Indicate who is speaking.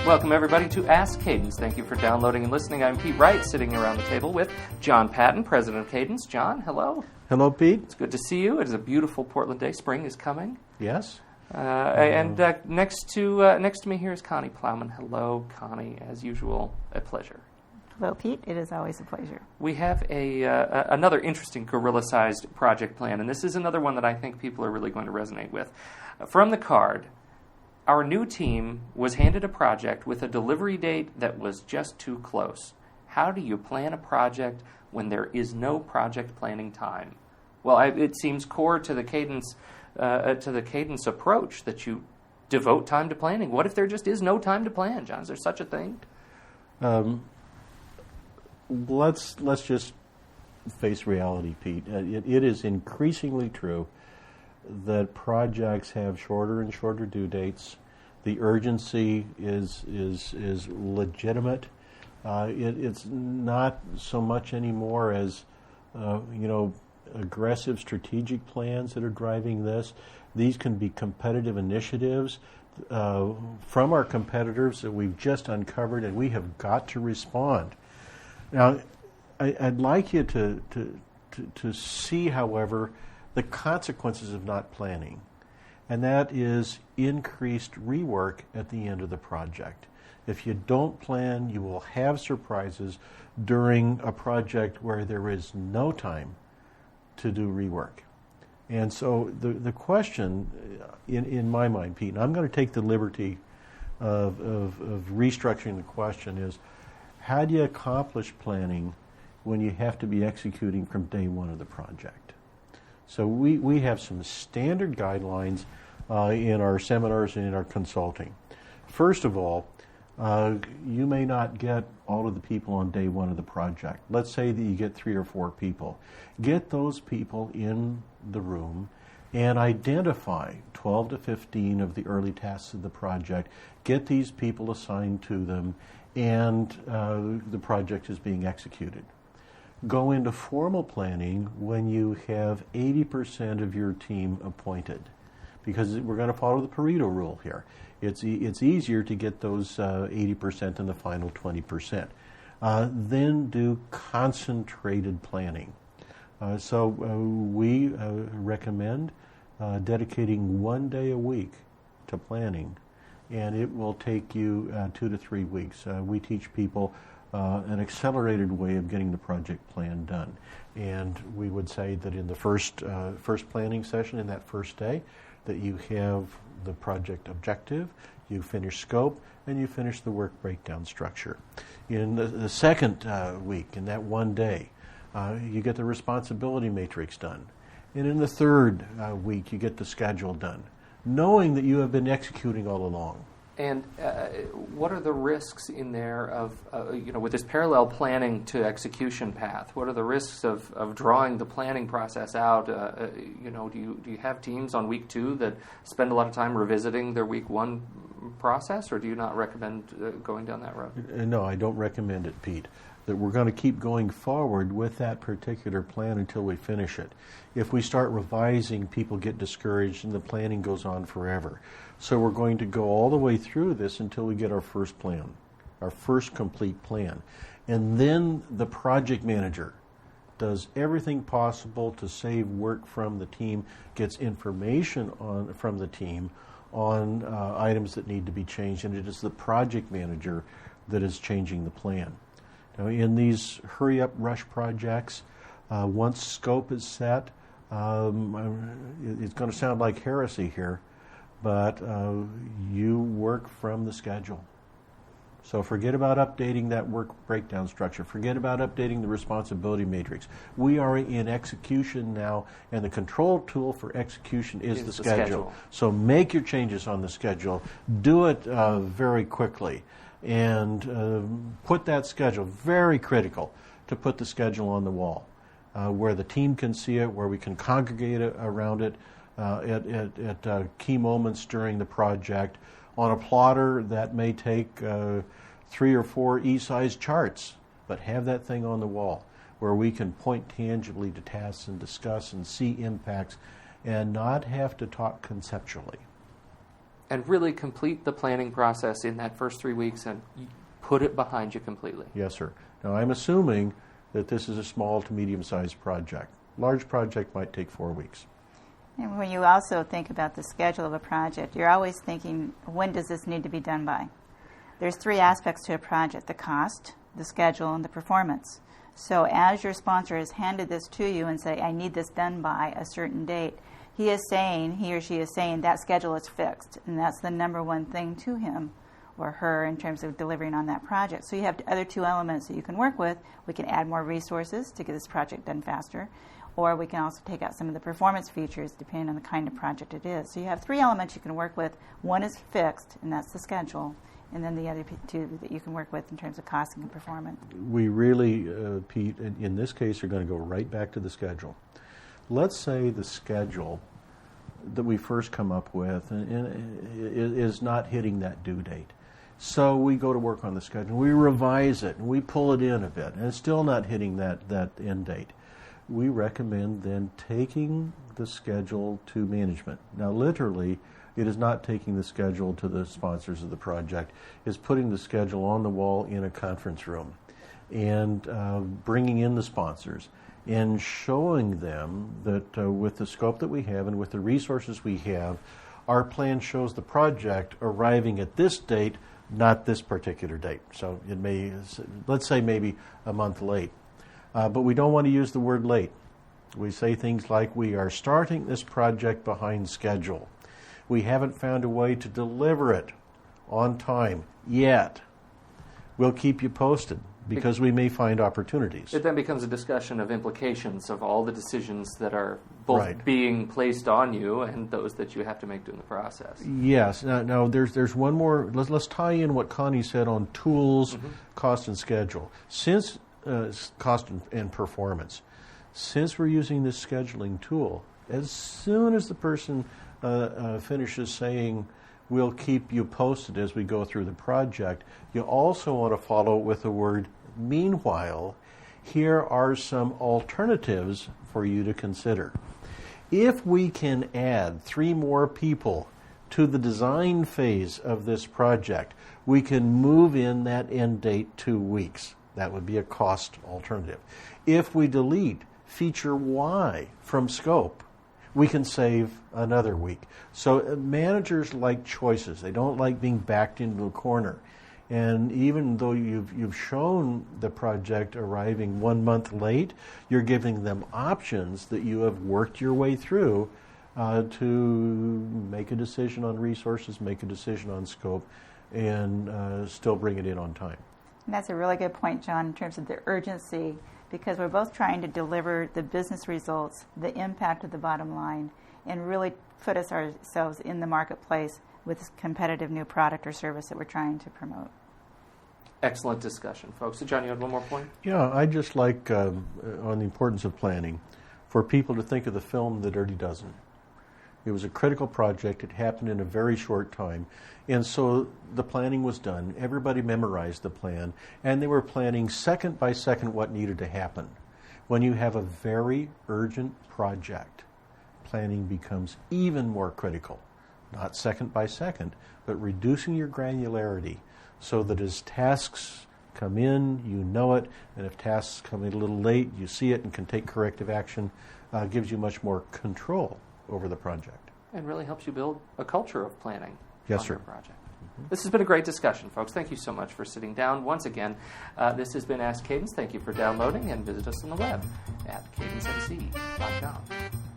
Speaker 1: Welcome, everybody, to Ask Cadence. Thank you for downloading and listening. I'm Pete Wright, sitting around the table with John Patton, president of Cadence. John, hello.
Speaker 2: Hello, Pete.
Speaker 1: It's good to see you. It is a beautiful Portland day. Spring is coming.
Speaker 2: Yes.
Speaker 1: Next to me here is Connie Plowman. Hello, Connie. As usual, a pleasure.
Speaker 3: Hello, Pete. It is always a pleasure.
Speaker 1: We have another interesting gorilla-sized project plan, and this is another one that I think people are really going to resonate with. From the card, our new team was handed a project with a delivery date that was just too close. How do you plan a project when there is no project planning time? Well, it seems core to the cadence approach that you devote time to planning. What if there just is no time to plan, John? Is there such a thing?
Speaker 2: Let's just face reality, Pete. It is increasingly true that projects have shorter and shorter due dates. The urgency is legitimate. It's not so much anymore as aggressive strategic plans that are driving this. These can be competitive initiatives from our competitors that we've just uncovered, and we have got to respond. Now, I'd like you to see, however, the consequences of not planning, and that is increased rework at the end of the project. If you don't plan, you will have surprises during a project where there is no time to do rework. And so the question, in my mind, Pete, and I'm going to take the liberty of restructuring the question, is how do you accomplish planning when you have to be executing from day one of the project? So we have some standard guidelines in our seminars and in our consulting. First of all, you may not get all of the people on day one of the project. Let's say that you get 3 or 4 people. Get those people in the room and identify 12 to 15 of the early tasks of the project. Get these people assigned to them, and the project is being executed. Go into formal planning when you have 80% of your team appointed, because we're going to follow the Pareto rule here. It's easier to get those 80% and the final 20%. Then do concentrated planning. So we recommend dedicating 1 day a week to planning, and it will take you 2 to 3 weeks. We teach people an accelerated way of getting the project plan done. And we would say that in the first planning session, in that first day, that you have the project objective, you finish scope, and you finish the work breakdown structure. In the second week, in that 1 day, you get the responsibility matrix done. And in the third week, you get the schedule done, knowing that you have been executing all along.
Speaker 1: And what are the risks in there of, with this parallel planning to execution path? What are the risks of drawing the planning process out? Do you have teams on week 2 that spend a lot of time revisiting their week 1 process, or do you not recommend going down that road?
Speaker 2: No, I don't recommend it, Pete. That we're going to keep going forward with that particular plan until we finish it. If we start revising, people get discouraged and the planning goes on forever. So we're going to go all the way through this until we get our first plan, our first complete plan. And then the project manager does everything possible to save work from the team, gets information from the team on items that need to be changed, and it is the project manager that is changing the plan. Now, in these hurry-up rush projects, once scope is set, it's going to sound like heresy here, but you work from the schedule. So forget about updating that work breakdown structure. Forget about updating the responsibility matrix. We are in execution now, and the control tool for execution is the schedule. So make your changes on the schedule. Do it very quickly. And put that schedule, very critical to put the schedule on the wall, where the team can see it, where we can congregate around it at key moments during the project, on a plotter that may take 3 or 4 E-size charts, but have that thing on the wall where we can point tangibly to tasks and discuss and see impacts and not have to talk conceptually.
Speaker 1: and really complete the planning process in that first 3 weeks and put it behind you completely.
Speaker 2: Yes, sir. Now, I'm assuming that this is a small to medium-sized project. Large project might take 4 weeks.
Speaker 3: And when you also think about the schedule of a project, you're always thinking, when does this need to be done by? There's 3 aspects to a project: the cost, the schedule, and the performance. So as your sponsor has handed this to you and say, I need this done by a certain date, he or she is saying that schedule is fixed, and that's the number one thing to him or her in terms of delivering on that project. So you have the other 2 elements that you can work with. We can add more resources to get this project done faster, or we can also take out some of the performance features depending on the kind of project it is. So you have 3 elements you can work with. One is fixed, and that's the schedule, and then the other 2 that you can work with in terms of costing and performance.
Speaker 2: We really, Pete, in this case, are going to go right back to the schedule. Let's say the schedule that we first come up with is not hitting that due date. So we go to work on the schedule. We revise it, and we pull it in a bit, and it's still not hitting that end date. We recommend then taking the schedule to management. Now, literally, it is not taking the schedule to the sponsors of the project. It's putting the schedule on the wall in a conference room and bringing in the sponsors and showing them that with the scope that we have and with the resources we have, our plan shows the project arriving at this date, not this particular date. So it may, let's say maybe a month late. But we don't want to use the word late. We say things like, we are starting this project behind schedule. We haven't found a way to deliver it on time yet. We'll keep you posted because we may find opportunities.
Speaker 1: It then becomes a discussion of implications of all the decisions that are both
Speaker 2: Right.
Speaker 1: being placed on you and those that you have to make during the process.
Speaker 2: Yes. Now there's one more. Let's tie in what Connie said on tools, cost, and schedule. Since cost and performance, since we're using this scheduling tool, as soon as the person finishes saying, we'll keep you posted as we go through the project, you also want to follow with the word, meanwhile, here are some alternatives for you to consider. If we can add 3 more people to the design phase of this project, we can move in that end date 2 weeks. That would be a cost alternative. If we delete feature Y from scope, we can save another week. So managers like choices. They don't like being backed into a corner. And even though you've shown the project arriving 1 month late, you're giving them options that you have worked your way through to make a decision on resources, make a decision on scope, and still bring it in on time.
Speaker 3: And that's a really good point, John, in terms of the urgency, because we're both trying to deliver the business results, the impact of the bottom line, and really put ourselves in the marketplace with this competitive new product or service that we're trying to promote.
Speaker 1: Excellent discussion, folks. So, John, you had one more point?
Speaker 2: Yeah, I just like, on the importance of planning, for people to think of the film The Dirty Dozen. It was a critical project. It happened in a very short time. And so the planning was done. Everybody memorized the plan. And they were planning second by second what needed to happen. When you have a very urgent project, planning becomes even more critical. Not second by second, but reducing your granularity so that as tasks come in, you know it. And if tasks come in a little late, you see it and can take corrective action. Gives you much more control over the project.
Speaker 1: And really helps you build a culture of planning
Speaker 2: Yes,
Speaker 1: on
Speaker 2: sir.
Speaker 1: your project. This has been a great discussion, folks. Thank you so much for sitting down. Once again, this has been Ask Cadence. Thank you for downloading, and visit us on the web at cadencemc.com.